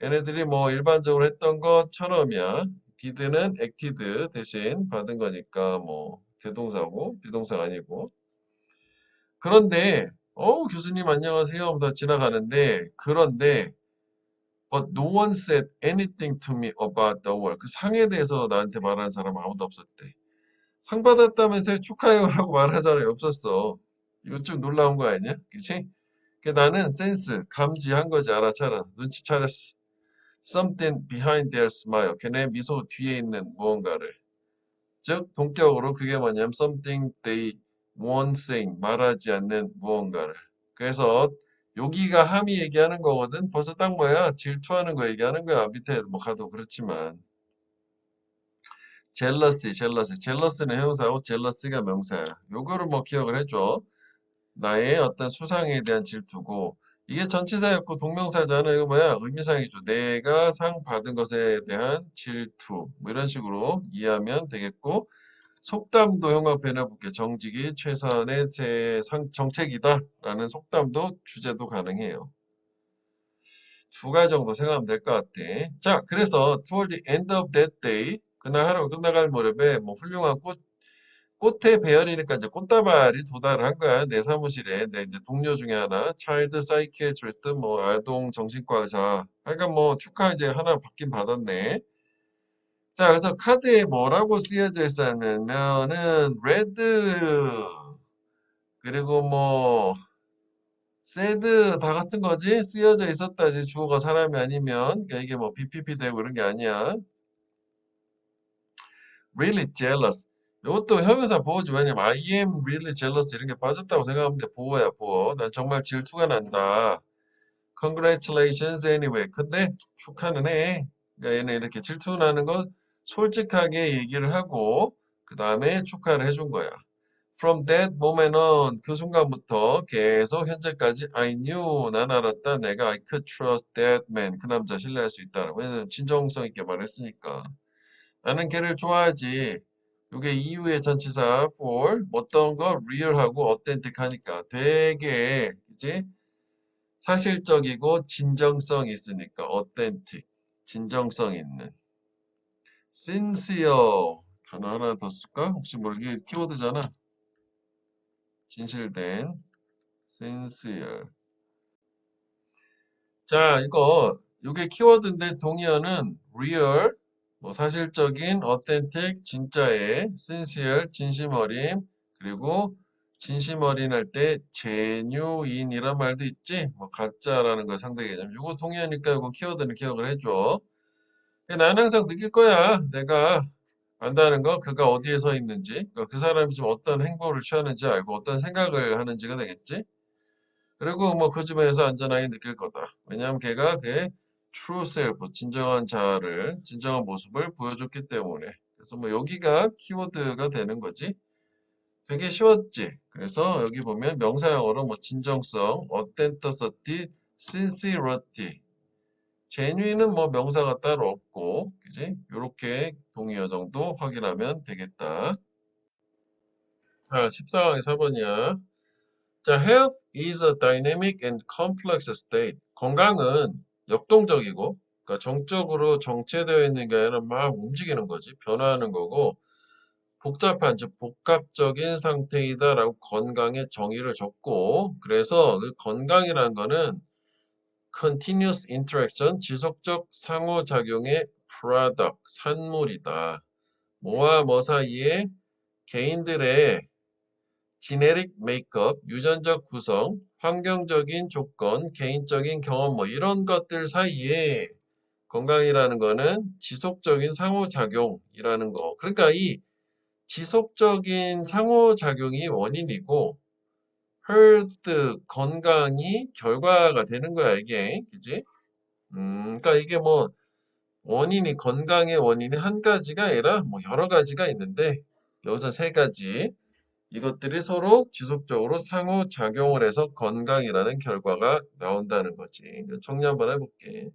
얘네들이 뭐 일반적으로 했던 것처럼이야. did는 acted 대신 받은 거니까 뭐 대동사고 비동사가 아니고. 그런데 교수님 안녕하세요 하면서 지나가는데, 그런데 but no one said anything to me about the award. 그 상에 대해서 나한테 말하는 사람 아무도 없었대. 상 받았다면서 축하해요라고 말하는 사람이 없었어. 이거 좀 놀라운 거 아니냐? 그치? 나는 센스, 감지한 거지. 알아차려. 눈치 차렸어. Something behind their smile. 걔네 미소 뒤에 있는 무언가를. 즉, 동격으로 그게 뭐냐면 something they won't say. 말하지 않는 무언가를. 그래서 여기가 함이 얘기하는 거거든. 벌써 딱 뭐야? 질투하는 거 얘기하는 거야. 밑에 뭐 가도 그렇지만. jealous는 형용사고 jealousy가 명사야. 요거를 뭐 기억을 해줘. 나의 어떤 수상에 대한 질투고, 이게 전치사였고 동명사잖아. 이거 뭐야? 의미상이죠. 내가 상 받은 것에 대한 질투. 뭐 이런 식으로 이해하면 되겠고, 속담도 형광 변해볼게. 정직이 최선의 정책이다 라는 속담도 주제도 가능해요. 두 가지 정도 생각하면 될 것 같아. 자, 그래서 toward the end of that day, 그날 하루 끝나갈 무렵에 뭐 훌륭한 꽃의 배열이니까 이제 꽃다발이 도달을 한 거야. 내 사무실에. 내 이제 동료 중에 하나, 차일드 사이키애트리스트, 뭐 아동 정신과 의사. 그러니까 뭐 축하 이제 하나 받긴 받았네. 자, 그래서 카드에 뭐라고 쓰여져 있었냐면은 레드, 그리고 뭐 새드 다 같은 거지. 쓰여져 있었다지. 주어가 사람이 아니면. 그러니까 이게 뭐 BPP 되고 그런 게 아니야. really jealous. 이것도 형용사 보호지. 왜냐면 I am really jealous 이런 게 빠졌다고 생각하면 돼. 보호야, 보호. 난 정말 질투가 난다. Congratulations anyway. 근데 축하는 해. 그러니까 얘는 이렇게 질투나는 건 솔직하게 얘기를 하고 그 다음에 축하를 해준 거야. From that moment on, 그 순간부터 계속 현재까지 I knew, 난 알았다. 내가 I could trust that man. 그 남자 신뢰할 수 있다. 왜냐면 진정성 있게 말했으니까. 나는 걔를 좋아하지. 이게 이후의 전치사 for 어떤 거 real하고 authentic 하니까 되게 그지? 사실적이고 진정성 있으니까 authentic, 진정성 있는. sincere 단어 하나 더 쓸까? 혹시 모르게 키워드잖아. 진실된 sincere. 자, 이게 키워드인데 동의어는 real, 뭐 사실적인, authentic, 진짜의, sincere, 진심 어림, 그리고 진심 어린 할 때 genuine 이란 말도 있지? 뭐 가짜라는 거 상대 개념. 이거 동의어니까 이거 키워드는 기억을 해줘. 나는 항상 느낄 거야. 내가 안다는 거, 그가 어디에 서 있는지, 그 사람이 좀 어떤 행보를 취하는지 알고 어떤 생각을 하는지가 되겠지. 그리고 뭐 그 주변에서 안전하게 느낄 거다. 왜냐하면 걔가 그의 true self, 진정한 자아를, 진정한 모습을 보여줬기 때문에. 그래서 뭐 여기가 키워드가 되는 거지. 되게 쉬웠지. 그래서 여기 보면 명사형으로 뭐 진정성, authenticity, sincerity. genuine은 뭐 명사가 따로 없고, 그지? 요렇게 동의어 정도 확인하면 되겠다. 자, 14강의 4번이야. 자, health is a dynamic and complex state. 건강은 역동적이고, 그러니까 정적으로 정체되어 있는 게 아니라 막 움직이는 거지. 변화하는 거고, 복잡한, 즉 복합적인 상태이다라고 건강의 정의를 줬고, 그래서 그 건강이라는 거는 continuous interaction, 지속적 상호작용의 product, 산물이다. 뭐와 뭐 사이에 개인들의 지네릭 메이크업, 유전적 구성, 환경적인 조건, 개인적인 경험 뭐 이런 것들 사이에 건강이라는 거는 지속적인 상호작용이라는 거. 그러니까 이 지속적인 상호작용이 원인이고 헬스 건강이 결과가 되는 거야 이게 그지? 그러니까 이게 뭐 원인이 건강의 원인이 한 가지가 아니라 뭐 여러 가지가 있는데 여기서 세 가지 이것들이 서로 지속적으로 상호작용을 해서 건강이라는 결과가 나온다는 거지. 정리 한번 해볼게.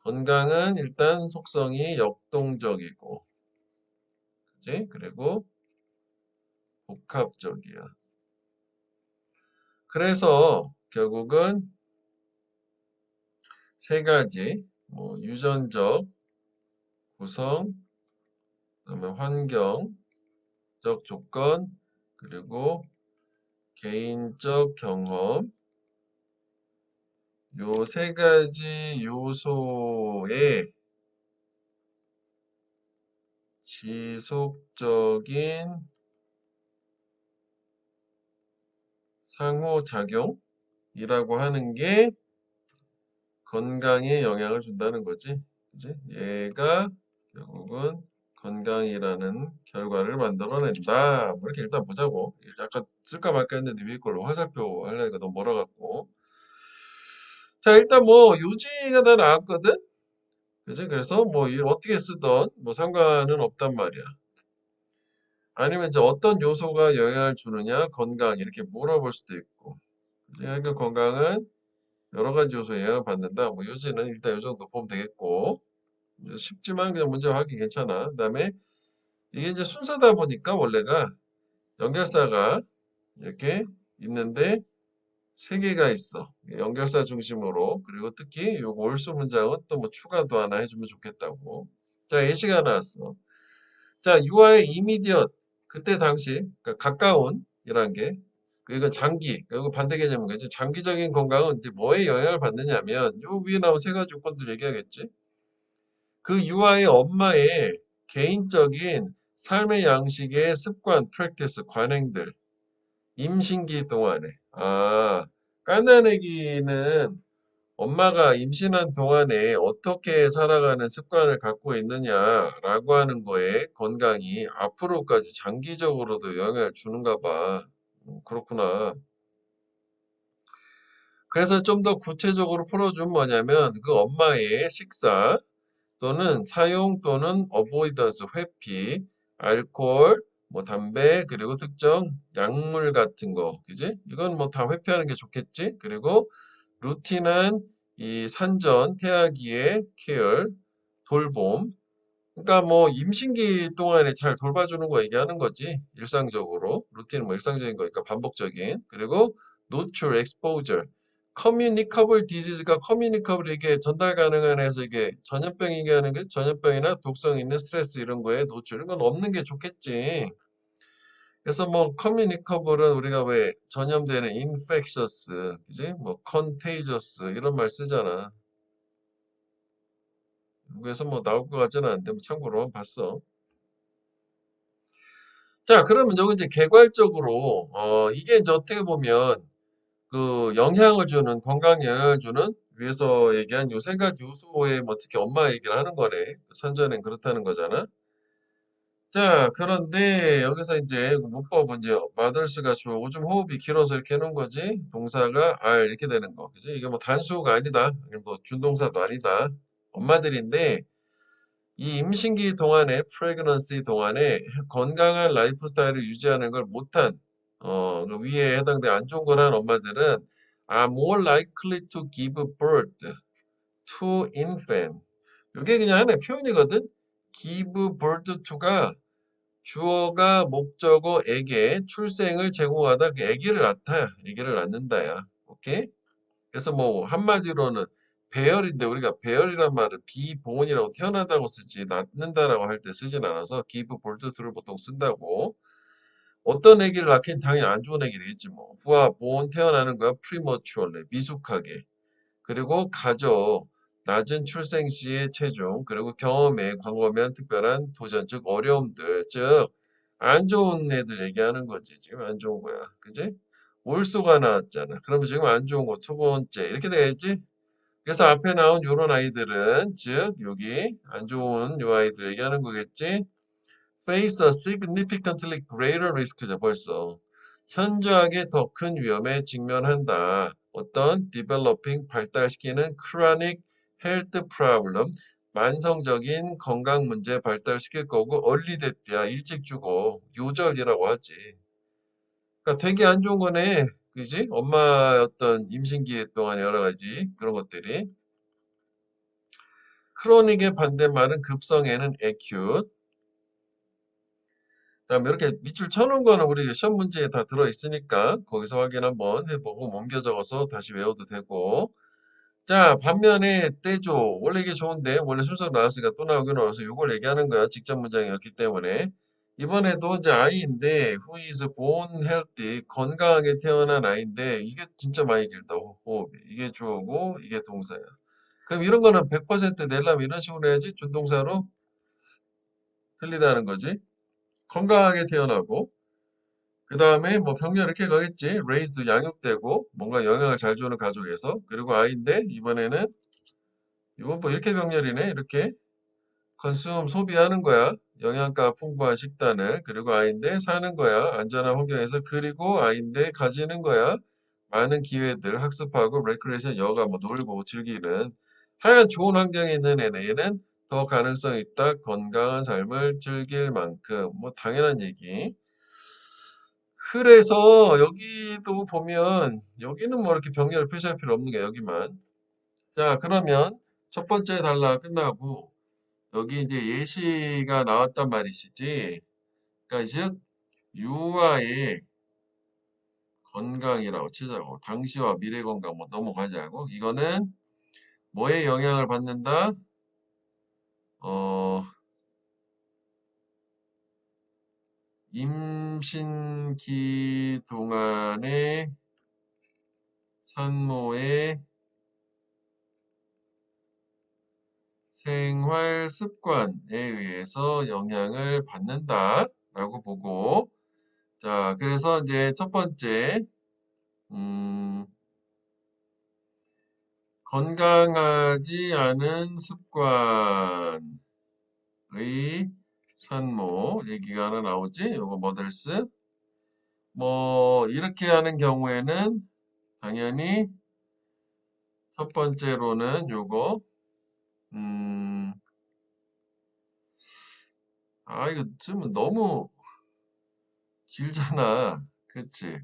건강은 일단 속성이 역동적이고, 그지? 그리고 복합적이야. 그래서 결국은 세 가지, 뭐 유전적 구성, 그다음에 환경적 조건, 그리고 개인적 경험, 요 세 가지 요소의 지속적인 상호작용이라고 하는 게 건강에 영향을 준다는 거지. 그지? 얘가 결국은 건강이라는 결과를 만들어낸다. 뭐 이렇게 일단 보자고. 약간 쓸까 말까 했는데 위에 걸로 화살표 하려니까 너무 멀어갖고. 자, 일단 뭐 요지가 다 나왔거든? 그지? 그래서 뭐 어떻게 쓰던 뭐 상관은 없단 말이야. 아니면 이제 어떤 요소가 영향을 주느냐, 건강 이렇게 물어볼 수도 있고. 그지? 그러니까 건강은 여러 가지 요소에 영향을 받는다. 뭐 요지는 일단 이 정도 보면 되겠고. 쉽지만 그냥 문제 하기 괜찮아. 그다음에 이게 이제 순서다 보니까 원래가 연결사가 이렇게 있는데 세 개가 있어. 연결사 중심으로. 그리고 특히 요 올수 문장은 또 뭐 추가도 하나 해주면 좋겠다고. 자, 예시가 나왔어. 자, 유아의 immediate 그때 당시 그러니까 가까운 이란 게 이건 장기, 이거 반대 개념인 거지. 장기적인 건강은 이제 뭐에 영향을 받느냐면 요 위에 나온 세 가지 조건들 얘기하겠지. 그 유아의 엄마의 개인적인 삶의 양식의 습관, 프랙티스, 관행들, 임신기 동안에. 갓난아기는 엄마가 임신한 동안에 어떻게 살아가는 습관을 갖고 있느냐라고 하는 거에 건강이 앞으로까지 장기적으로도 영향을 주는가 봐. 그렇구나. 그래서 좀 더 구체적으로 풀어주면 뭐냐면 그 엄마의 식사, 또는 사용 또는 avoidance 회피, 알코올, 뭐 담배, 그리고 특정 약물 같은 거, 그지? 이건 뭐 다 회피하는 게 좋겠지? 그리고 루틴한 이 산전, 태아기의 케어, 돌봄. 그러니까 뭐 임신기 동안에 잘 돌봐주는 거 얘기하는 거지. 일상적으로. 루틴은 뭐 일상적인 거니까 반복적인. 그리고 노출, exposure. 커뮤니커블 디지즈가 커뮤니커블 이게 전달 가능한 해서 이게 전염병이게 하는 게 전염병이나 독성 있는 스트레스 이런 거에 노출 이건 없는 게 좋겠지. 그래서 뭐 커뮤니커블은 우리가 왜 전염되는 infectious, 그지? 뭐 contagious 이런 말 쓰잖아. 그래서 뭐 나올 것 같지는 않은데 뭐 참고로 한번 봤어. 자, 그러면 여기 이제 개괄적으로 이게 이제 어떻게 보면 그 영향을 주는 건강에 영향을 주는 위에서 얘기한 요 세 가지 요소에 뭐 특히 엄마 얘기를 하는 거네. 선전엔 그렇다는 거잖아. 자, 그런데 여기서 이제 문법은 이제 mothers가 주어고 좀 호흡이 길어서 이렇게 해놓은 거지. 동사가 are 이렇게 되는 거. 그지? 이게 뭐 단수가 아니다. 뭐 준동사도 아니다. 엄마들인데 이 임신기 동안에 pregnancy 동안에 건강한 라이프 스타일을 유지하는 걸 못한 그 위에 해당돼 안 좋은 거란 엄마들은 are more likely to give birth to infant. 이게 그냥 하나의 표현이거든. give birth to가 주어가 목적어에게 출생을 제공하다 그 아기를 낳다, 아기를 낳는다야. 오케이? 그래서 뭐 한마디로는 배열인데 우리가 배열이란 말은 비본이라고 태어난다고 쓰지 낳는다라고 할 때 쓰진 않아서 give birth to를 보통 쓴다고. 어떤 아기를 낳긴 당연히 안 좋은 아기 되겠지 뭐. 후와 born 태어나는 거야 prematurely 미숙하게. 그리고 가져 낮은 출생 시의 체중 그리고 경험에 광범위한 특별한 도전 즉 어려움들 즉 안 좋은 애들 얘기하는 거지. 지금 안 좋은 거야. 그지? 올소가 나왔잖아. 그러면 지금 안 좋은 거 두 번째 이렇게 되겠지? 그래서 앞에 나온 요런 아이들은 즉 여기 안 좋은 요 아이들 얘기하는 거겠지? Face a significantly greater risk죠 벌써. 현저하게 더 큰 위험에 직면한다. 어떤 developing 발달시키는 chronic health problem 만성적인 건강 문제 발달시킬 거고 early death야 일찍 죽어 요절이라고 하지. 그러니까 되게 안 좋은 거네. 그지? 엄마 어떤 임신기 동안 여러 가지 그런 것들이. 크로닉의 반대말은 급성에는 acute. 그다음에 이렇게 밑줄 쳐놓은 거는 우리 시험 문제에 다 들어있으니까 거기서 확인 한번 해보고 옮겨 적어서 다시 외워도 되고. 자, 반면에 떼죠. 원래 이게 좋은데 원래 순서로 나왔으니까 또 나오긴 어려서 이걸 얘기하는 거야. 직접 문장이었기 때문에. 이번에도 이제 아이인데 who is born healthy 건강하게 태어난 아이인데 이게 진짜 많이 길다. 호흡이. 이게 주어고 이게 동사야. 그럼 이런 거는 100% 내려면 이런 식으로 해야지. 준동사로 틀리다는 거지. 건강하게 태어나고 그 다음에 뭐 병렬 이렇게 가겠지. raised 양육되고 뭔가 영향을 잘 주는 가족에서 그리고 아이인데 이번에는 이건 뭐 이렇게 병렬이네. 이렇게 consume 소비하는 거야. 영양가 풍부한 식단을 그리고 아이인데 사는 거야. 안전한 환경에서 그리고 아이인데 가지는 거야. 많은 기회들 학습하고 레크레이션 여가 뭐 놀고 즐기는 하여간 좋은 환경에 있는 얘는 더 가능성 있다. 건강한 삶을 즐길 만큼 뭐 당연한 얘기. 그래서 여기도 보면 여기는 뭐 이렇게 병렬을 표시할 필요 없는 게 여기만. 자, 그러면 첫 번째 단락 끝나고 여기 이제 예시가 나왔단 말이시지. 그러니까 즉 유아의 건강이라고 치자고. 당시와 미래 건강 뭐 넘어가자고. 이거는 뭐에 영향을 받는다? 어, 임신기 동안의 산모의 생활 습관에 의해서 영향을 받는다라고 보고 자 그래서 이제 첫 번째 건강하지 않은 습관의 산모 얘기가 하나 나오지 요거 머들스 뭐 이렇게 하는 경우에는 당연히 첫 번째로는 요거 이거 좀 너무 길잖아. 그치?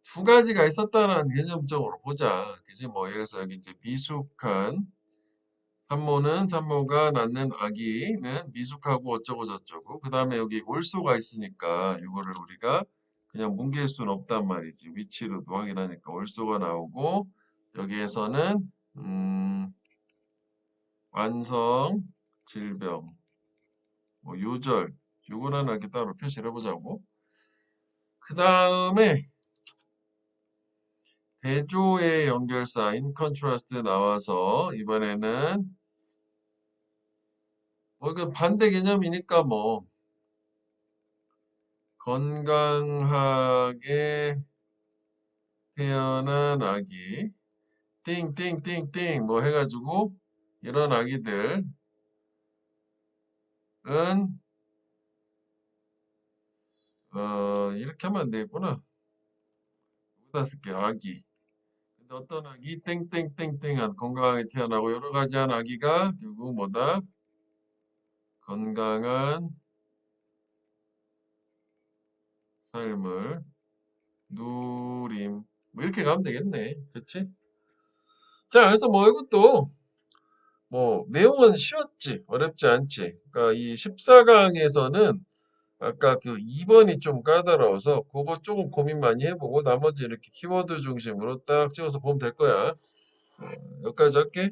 두 가지가 있었다는 개념적으로 보자. 그지? 뭐, 예를 들어서 여기 이제 미숙한 산모가 낳는 아기는 미숙하고 어쩌고 저쩌고. 그 다음에 여기 올소가 있으니까 이거를 우리가 그냥 뭉갤 수는 없단 말이지. 위치로도 확인하니까 올소가 나오고 여기에서는 완성, 질병, 뭐 요절 요걸 하나 이렇게 따로 표시를 해보자고. 그 다음에 대조의 연결사 in contrast 나와서 이번에는 뭐 이거 반대 개념이니까 뭐 건강하게 태어난 아기 띵띵띵띵 뭐 해가지고 이런 아기들은 이렇게 하면 안 되겠구나. 여기다 쓸게 아기. 근데 어떤 아기 땡땡땡땡한 건강하게 태어나고 여러 가지 한 아기가 결국 뭐다? 건강한 삶을 누림. 뭐 이렇게 가면 되겠네. 그렇지? 자, 그래서 뭐 이것도 뭐 내용은 쉬웠지. 어렵지 않지. 그러니까 이 14강에서는 아까 그 2번이 좀 까다로워서 그거 조금 고민 많이 해보고 나머지 이렇게 키워드 중심으로 딱 찍어서 보면 될 거야. 여기까지 할게.